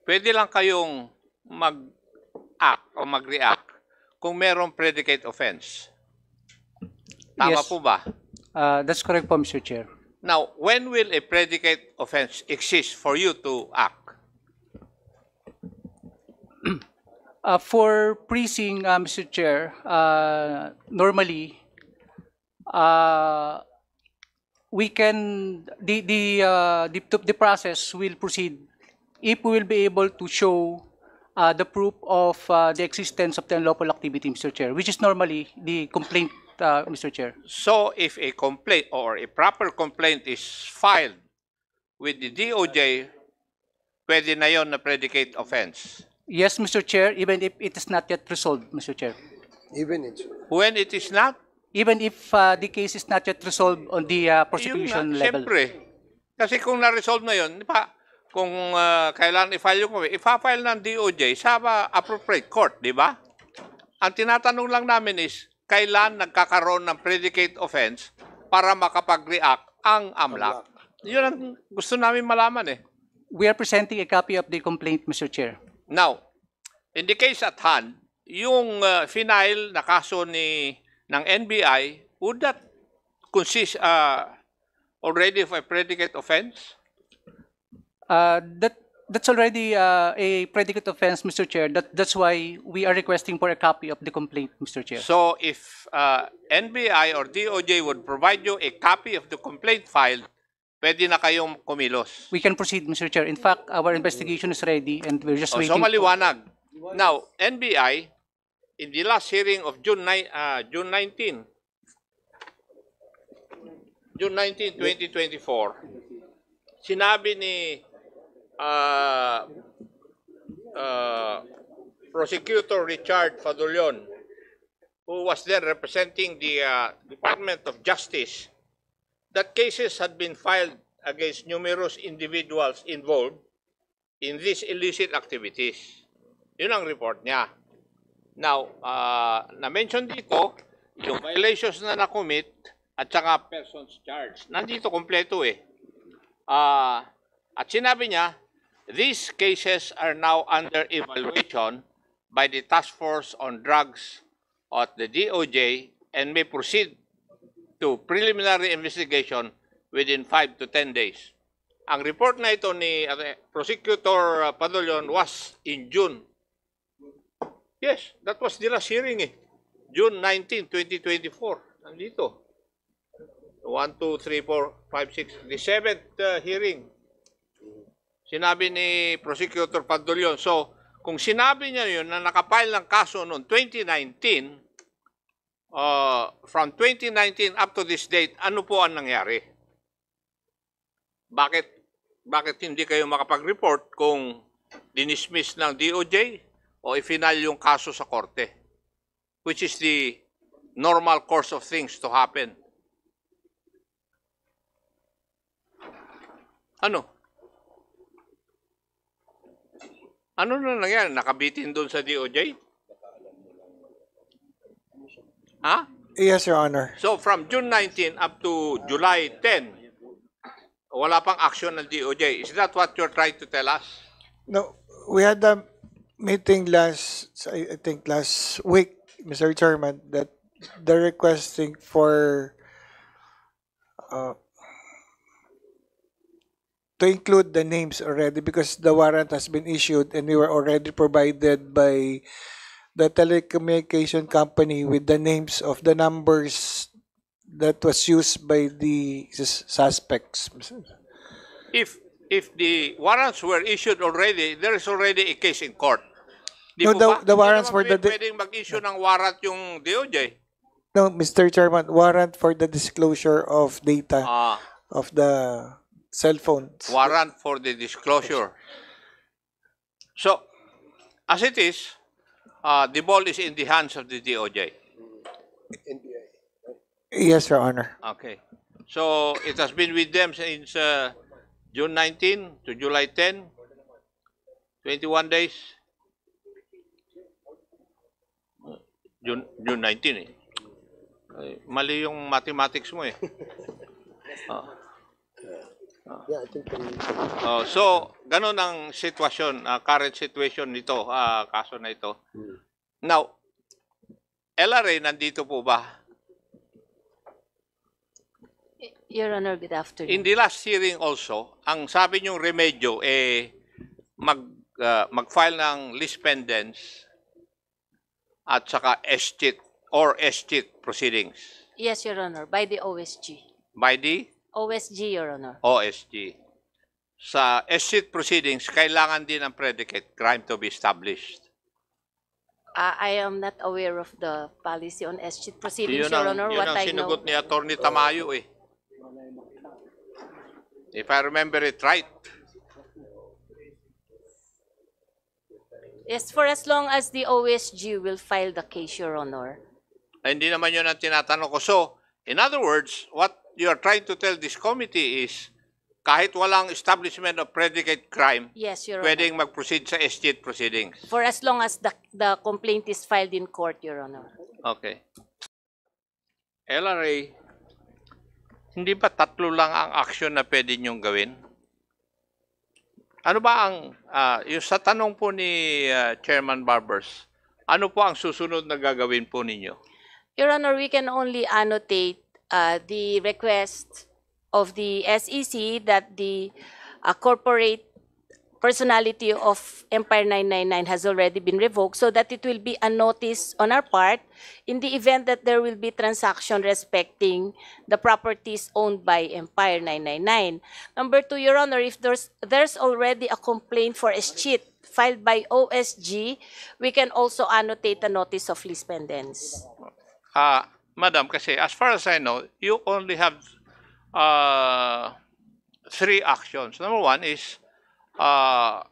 pwede lang kayong mag-act o mag-react kung merong predicate offense. Tama Yes. po ba? That's correct po, Mr. Chair. Now, when will a predicate offense exist for you to act? For precinct, Mr. Chair, normally, we can the process will proceed if we will be able to show the proof of the existence of the unlawful activity, Mr. Chair, which is normally the complaint, Mr. Chair. So, if a complaint or a proper complaint is filed with the DOJ, pwede na yon na predicate offense. Yes, Mr. Chair, even if it is not yet resolved, Mr. Chair. When it is not, Even if the case is not yet resolved on the prosecution level. siyempre. Kasi kung na-resolve na yun, di ba, kung kailan i-file yung ifa-file ng DOJ sa appropriate court, di ba? Ang tinatanong lang namin is, kailan nagkakaroon ng predicate offense para makapag-react ang AMLAC? Yun ang gusto namin malaman eh. We are presenting a copy of the complaint, Mr. Chair. Now, in the case at hand, yung final na kaso ng NBI, would that consist already of a predicate offense? That's already a predicate offense, Mr. Chair. That's why we are requesting for a copy of the complaint, Mr. Chair. So if NBI or DOJ would provide you a copy of the complaint filed, pwede na kayong kumilos. We can proceed, Mr. Chair. In fact, our investigation is ready and we're just waiting. So maliwanag. Now, NBI, in the last hearing of June 19, 2024, sinabi ni Prosecutor Richard Fadulyon, who was there representing the Department of Justice, that cases had been filed against numerous individuals involved in these illicit activities. Yun ang report niya. Now, na-mention dito, yung violations na na-commit at saka persons charged. Nandito kompleto eh. At sinabi niya, these cases are now under evaluation by the Task Force on Drugs at the DOJ and may proceed to preliminary investigation within 5 to 10 days. Ang report na ito ni Prosecutor Padulyon was in June. Yes, that was the last hearing eh. June 19, 2024. Nandito. 1, 2, 3, 4, 5, 6. The 7th hearing. Sinabi ni Prosecutor Padulyon. So, kung sinabi niya yun na nakapile ng kaso noong 2019, from 2019 up to this date, ano po ang nangyari? Bakit hindi kayo makapag-report kung dinismiss ng DOJ o i-final yung kaso sa korte? Which is the normal course of things to happen. Ano? Ano na nangyari? Nakabitin doon sa DOJ? Ha? Yes, Your Honor. So from June 19 up to July 10, wala pang action ng DOJ. Is that what you're trying to tell us? No, we had a meeting I think last week, Mr. Chairman, that they're requesting for to include the names already because the warrant has been issued and we were already provided by the telecommunication company with the names of the numbers that was used by the suspects. If the warrants were issued already, there is already a case in court. Di No, po ba? the warrants Hindi for the naman pwedeng mag-issue ng warrant yung DOJ. No, Mr. Chairman, warrant for the disclosure of data of the cell phones. Warrant for the disclosure. So, as it is, the ball is in the hands of the DOJ. Yes, Your Honor. Okay. So, it has been with them since June 19 to July 10, 21 days. June 19 eh. Ay, mali yung mathematics mo eh. So, ganun ang sitwasyon, current situation nito, kaso na ito. Now, LRA, nandito po ba? Your Honor, good afternoon. In the last hearing also, ang sabi niyong remedyo, mag-file ng list pendants at saka SCHIT or SCHIT proceedings Yes, Your Honor, by the OSG. by the OSG, Your Honor. OSG. Sa SCHIT proceedings, kailangan din ang predicate crime to be established. I am not aware of the policy on SG proceedings, Yun Your Honor. yun What ang I know, sinugot ni Atty. Tamayo eh. If I remember it right. yes, for as long as the OSG will file the case, Your Honor. Hindi naman yun ang tinatanong ko. So, in other words, what you are trying to tell this committee is, kahit walang establishment of predicate crime, Yes, Your Honor. pwedeng mag-proceed sa SGT proceedings. For as long as the complaint is filed in court, Your Honor. Okay. LRA, hindi ba tatlo lang ang action na pwede niyong gawin? Ano ba ang, yung sa tanong po ni Chairman Barbers, ano po ang susunod na gagawin po ninyo? Your Honor, we can only annotate the request of the SEC that the corporate personality of Empire 999 has already been revoked, so that it will be a notice on our part in the event that there will be transaction respecting the properties owned by Empire 999. Number two, Your Honor, if there's already a complaint for SCHIT filed by OSG, we can also annotate a notice of list pendants. Madam, kasi as far as I know, you only have 3 actions. Number 1 is file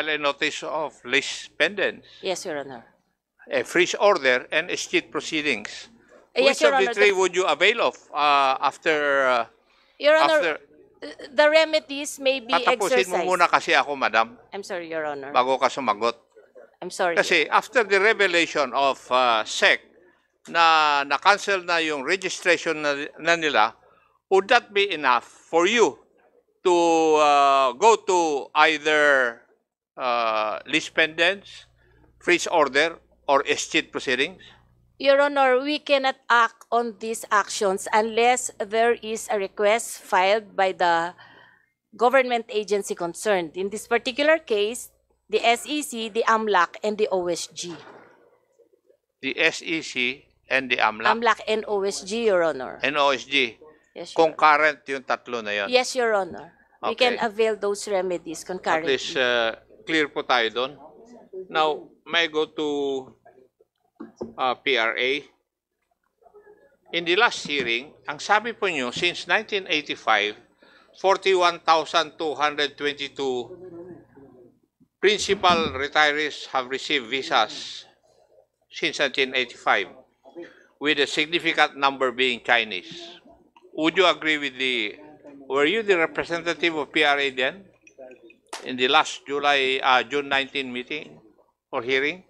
a notice of list pendants, Yes, Your Honor. a freeze order, and SGT proceedings. Yes, Which Your of the Honor, 3 would you avail of after Your Honor, after? the remedies may be Patapusin mo exercised. muna kasi ako, madam, I'm sorry, Your Honor. bago ka sumagot. I'm sorry. Kasi after the revelation of SEC na na-cancel na yung registration na nila, would that be enough for you to go to either list pendants, freeze order, or SGT proceedings? Your Honor, we cannot act on these actions unless there is a request filed by the government agency concerned. In this particular case, the SEC, the AMLAC, and the OSG. The SEC and the AMLAC AMLAC and OSG, Your Honor. and OSG. Yes, Your Honor. Concurrent yung tatlo na yun. Yes, Your Honor. We Okay. can avail those remedies At concurrently. least clear po tayo doon. Now, may I go to PRA? In the last hearing, ang sabi po nyo, since 1985, 41,222 principal retirees have received visas since 1985, with a significant number being Chinese. Would you agree with were you the representative of PRA then? In the last June 19 meeting or hearing?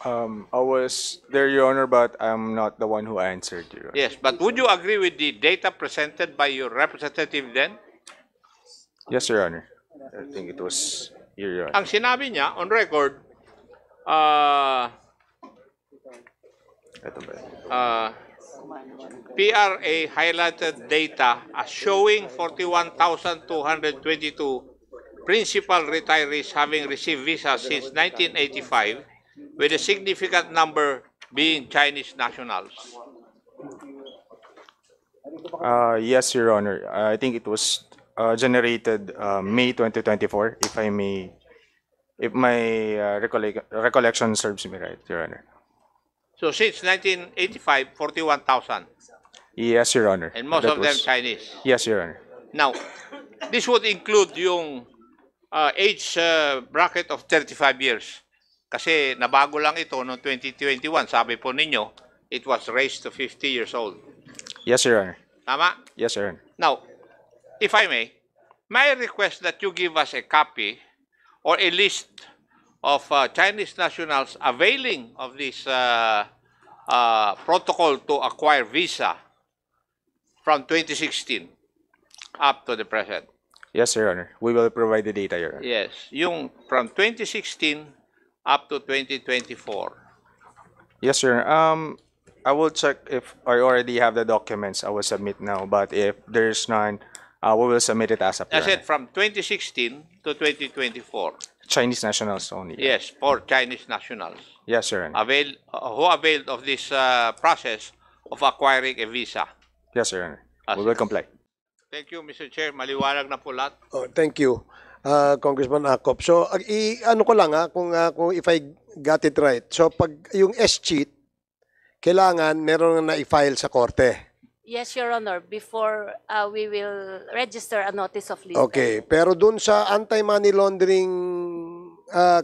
I was there, Your Honor, but I'm not the one who answered you. Yes, but would you agree with the data presented by your representative then? Yes, Your Honor. I think it was Your Honor. Ang sinabi niya on record, Ito ba? PRA highlighted data as showing 41,222 principal retirees having received visas since 1985, with a significant number being Chinese nationals. Yes, Your Honor. I think it was generated May 2024, if my recollection serves me right, Your Honor. So since 1985, 41,000, Yes, Your Honor. and most That of them was- Chinese. Yes, Your Honor. Now, this would include yung age bracket of 35 years. Kasi nabago lang ito noong 2021. Sabi po ninyo, it was raised to 50 years old. Yes, Your Honor. Tama? Yes, Your Honor. Now, if I may I request that you give us a copy or a list of Chinese nationals availing of this protocol to acquire visa from 2016 up to the present? Yes, Your Honor. We will provide the data, Your Honor. Yes, yung from 2016 up to 2024. Yes, Your Honor. I will check if I already have the documents. I will submit now. But if there's none, we will submit it as I Your said Honor. from 2016 to 2024. Chinese nationals only. Yes, for Chinese nationals Yes, Your Honor. who availed of this process of acquiring a visa. Yes, Your Honor. Ah, We will comply. Thank you, Mr. Chair. Maliwanag na po lahat. Oh, thank you, Congressman Acop. So, ano ko lang kung if I got it right. So, pag yung S-cheat, kailangan meron na i-file sa korte. Yes, Your Honor, before we will register a notice of list. Okay, pero dun sa Anti-Money Laundering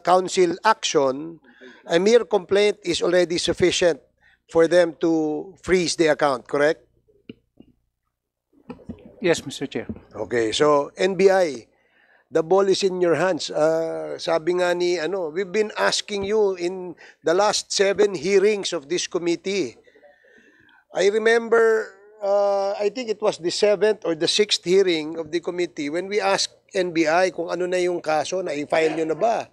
Council action, a mere complaint is already sufficient for them to freeze the account, correct? Yes, Mr. Chair. Okay, so NBI, the ball is in your hands. Sabi nga ni, we've been asking you in the last 7 hearings of this committee. I remember, I think it was the 7th or the 6th hearing of the committee when we asked NBI kung ano na yung kaso, na i-file nyo na ba?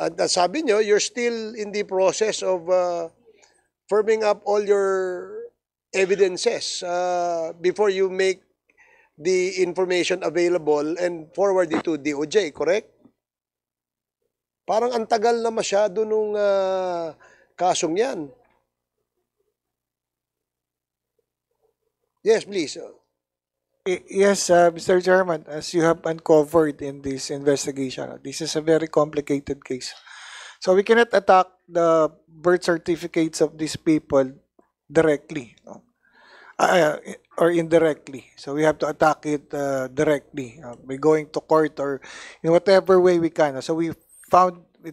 At sabi nyo, you're still in the process of firming up all your evidences before you make the information available and forward it to DOJ, correct? Parang ang tagal na masyado nung kasong yan. Yes, please. Yes, Mr. Chairman, as you have uncovered in this investigation, this is a very complicated case. So we cannot attack the birth certificates of these people directly, no? Or indirectly. So we have to attack it directly by going to court or in whatever way we can. So we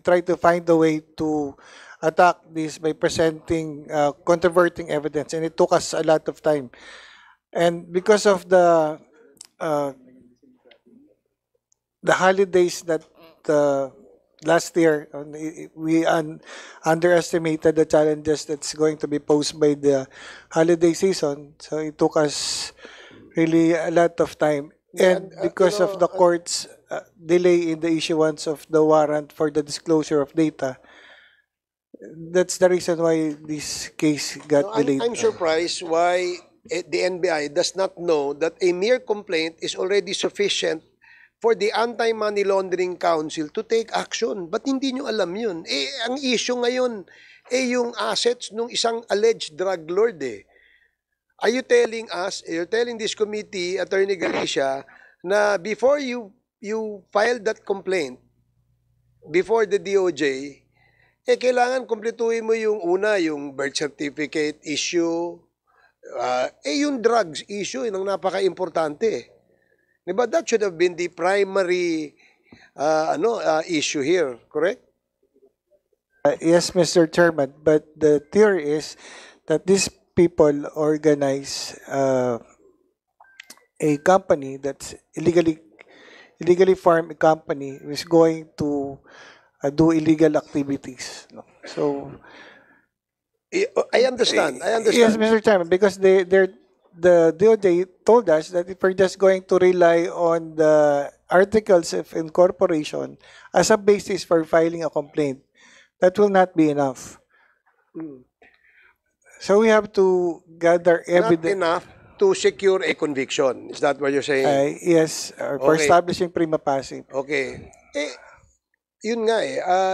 try to find a way to attack this by presenting controverting evidence, and it took us a lot of time. And because of the holidays that last year, we underestimated the challenges that's going to be posed by the holiday season. So it took us really a lot of time. And because of the court's delay in the issuance of the warrant for the disclosure of data, that's the reason why this case got delayed. I'm surprised why the NBI does not know that a mere complaint is already sufficient for the Anti-Money Laundering Council to take action. Ba't hindi nyo alam yun? Ang issue ngayon, yung assets ng isang alleged drug lord eh. Are you telling us, you're telling this committee, Attorney Galicia, na before you filed that complaint before the DOJ, kailangan kumpletuhin mo yung una, yung birth certificate issue, yung drugs issue, yun ang napaka-importante eh. Diba? That should have been the primary issue here, correct? Yes, Mr. Chairman, but the theory is that these people organize a company that's illegally formed a company who is going to do illegal activities. No? So I understand. yes, Mr. Chairman, because the DOJ told us that if we're just going to rely on the articles of incorporation as a basis for filing a complaint, that will not be enough. So we have to gather Not evidence. enough to secure a conviction. Is that what you're saying? Yes, for Okay. establishing prima facie. Okay. Yun nga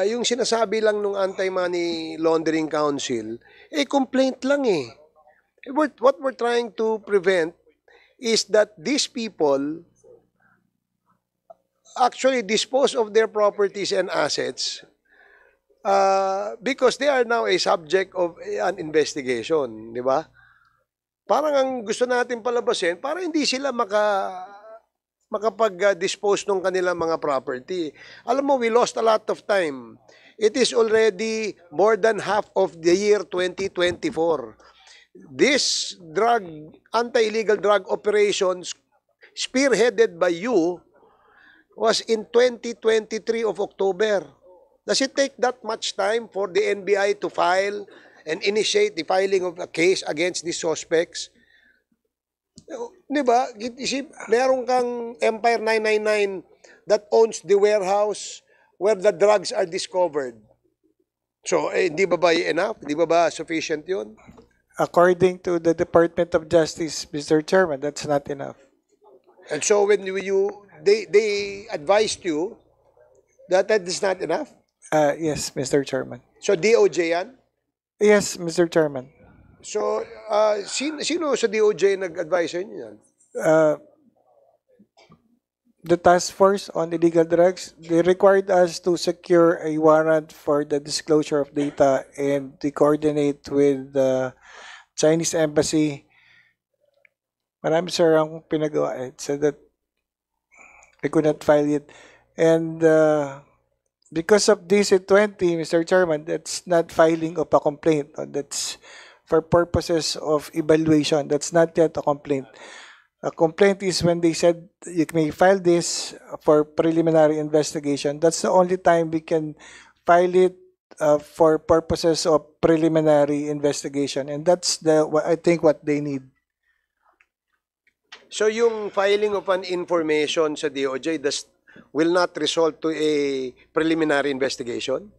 yung sinasabi lang nung Anti-Money Laundering Council, complaint lang eh. What we're trying to prevent is that these people actually dispose of their properties and assets because they are now a subject of an investigation, di ba? Parang ang gusto natin palabasin, para hindi sila makapag-dispose ng kanilang mga property. Alam mo, we lost a lot of time. It is already more than half of the year 2024. This anti-illegal drug operations spearheaded by you was in 2023 of October. Does it take that much time for the NBI to file and initiate the filing of a case against these suspects? Di ba? Isip, meron kang Empire 999 that owns the warehouse where the drugs are discovered. So, di ba ba enough? Di ba ba sufficient yun? According to the Department of Justice, Mr. Chairman, that's not enough. And so when they advised you that is not enough? Yes, Mr. Chairman. So DOJ yan? Yes, Mr. Chairman. So, sino sa DOJ nag-advise sa inyo yan? The task force on illegal drugs, they required us to secure a warrant for the disclosure of data and to coordinate with the Chinese embassy. Marami sir ang pinagawa so that we could not file it. And because of DC-20, Mr. Chairman, that's not filing of a complaint. That's for purposes of evaluation. That's not yet a complaint. A complaint is when they said you may file this for preliminary investigation. That's the only time we can file it for purposes of preliminary investigation. And that's I think what they need. So yung filing of an information sa DOJ will not result to a preliminary investigation?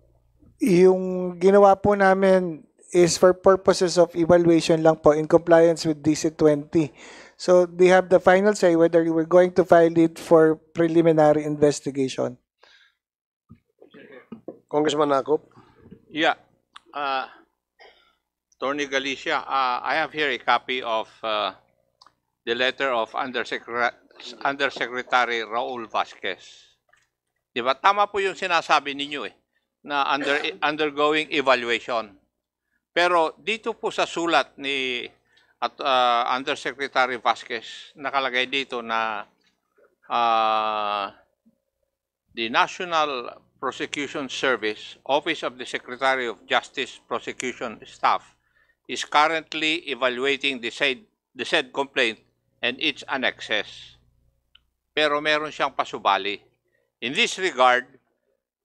Yung ginawa po namin is for purposes of evaluation lang po in compliance with DC-20. So they have the final say whether you were going to file it for preliminary investigation. Congressman Nakop? Yeah. Attorney Galicia, I have here a copy of the letter of Undersecretary Raul Vasquez. Di ba? Tama po yung sinasabi ninyo na undergoing evaluation. Pero dito po sa sulat ni Undersecretary Vasquez, nakalagay dito na the National Prosecution Service, Office of the Secretary of Justice Prosecution Staff, is currently evaluating the said complaint and its annexes. Pero meron siyang pasubali. In this regard,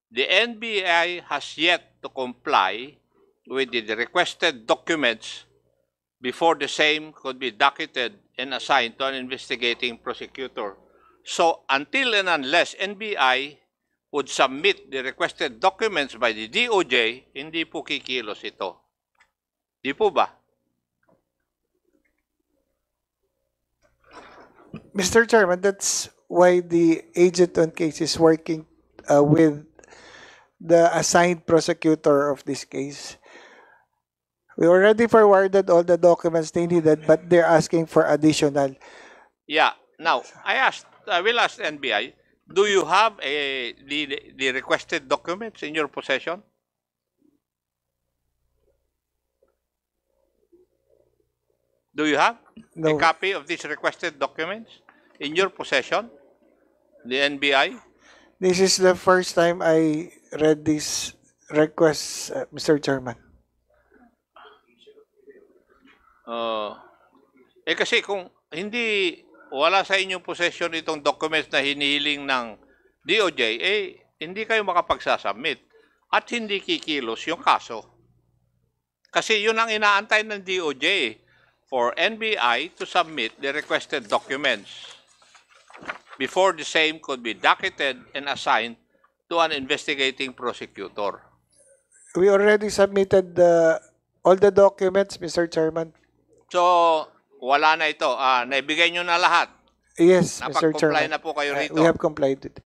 the NBI has yet to comply with the requested documents before the same could be docketed and assigned to an investigating prosecutor. So, until and unless NBI would submit the requested documents by the DOJ, hindi po kikilos ito. Di po ba? Mr. Chairman, that's why the agent on case is working with the assigned prosecutor of this case. We already forwarded all the documents they needed, but they're asking for additional. Yeah. Now, I will ask NBI, do you have the requested documents in your possession? Do you have No. a copy of these requested documents in your possession? The NBI? This is the first time I read this request, Mr. Chairman. Kasi kung wala sa inyong possession itong documents na hinihiling ng DOJ, hindi kayo makapagsasubmit at hindi kikilos yung kaso. Kasi yun ang inaantay ng DOJ for NBI to submit the requested documents before the same could be docketed and assigned to an investigating prosecutor. We already submitted all the documents, Mr. Chairman. So, wala na ito. Naibigay nyo na lahat. Yes, Mr. Napag-comply Chairman. na po kayo rito. We have complied with it.